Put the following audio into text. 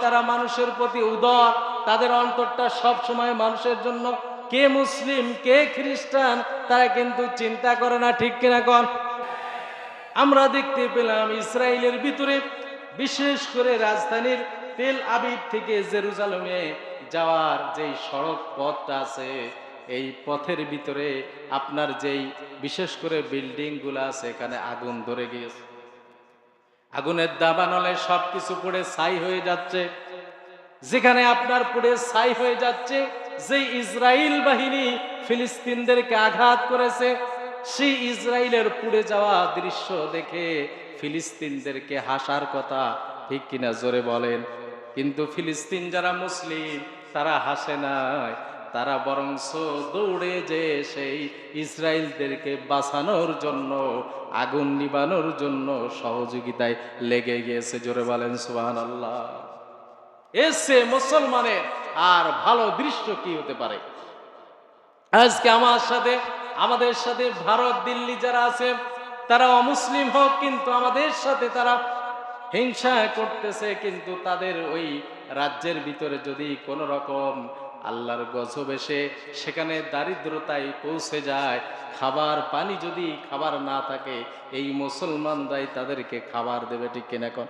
তারা মানুষের প্রতি উদার, তাদের অন্তরটা সব সময় মানুষের জন্য। কে মুসলিম কে খ্রিস্টান তারা কিন্তু চিন্তা করে না, ঠিক কিনা কন? আমরা দেখতে পেলাম ইসরায়েলের ভিতরে, বিশেষ করে রাজধানীর তেল আবিব থেকে জেরুজালেমে যাওয়ার যেই সড়ক পথটা আছে, এই পথের ভিতরে আপনার যেই বিশেষ করে বিল্ডিং গুলো আছে এখানে আগুন ধরে গিয়েছে। আগুনের দাবানলে সবকিছু পুড়ে ছাই হয়ে যাচ্ছে। যেখানে আপনার পুড়ে ছাই হয়ে যাচ্ছে, যে ইসরায়েল বাহিনী ফিলিস্তিনদেরকে আঘাত করেছে, সেই ইসরায়েলের পুড়ে যাওয়া দৃশ্য দেখে ফিলিস্তিনদেরকে হাসার কথা, ঠিক কিনা জোরে বলেন? কিন্তু ফিলিস্তিন যারা মুসলিম তারা হাসে নাই, তারা বরংস দৌড়ে যে সেই ইসরায়েলদেরকে বাঁচানোর জন্য, আগুন নিবানোর জন্য সহযোগিতায় লেগে গিয়েছে। জোরে বলেন সুবহানাল্লাহ। এসে মুসলমানের আর ভালো দৃশ্য কি হতে পারে? আজকে আমাদের সাথে ভারত দিল্লি যারা আছে তারা অমুসলিম হোক, কিন্তু আমাদের সাথে তারা হিংসা করতেছে। কিন্তু তাদের ওই রাজ্যের ভিতরে যদি কোনো রকম আল্লাহর গজব এসে সেখানে দারিদ্রতায় পৌঁছে যায়, খাবার পানি যদি খাবার না থাকে, এই মুসলমানরাই তাদেরকে খাবার দেবে, ঠিক কিনা কন?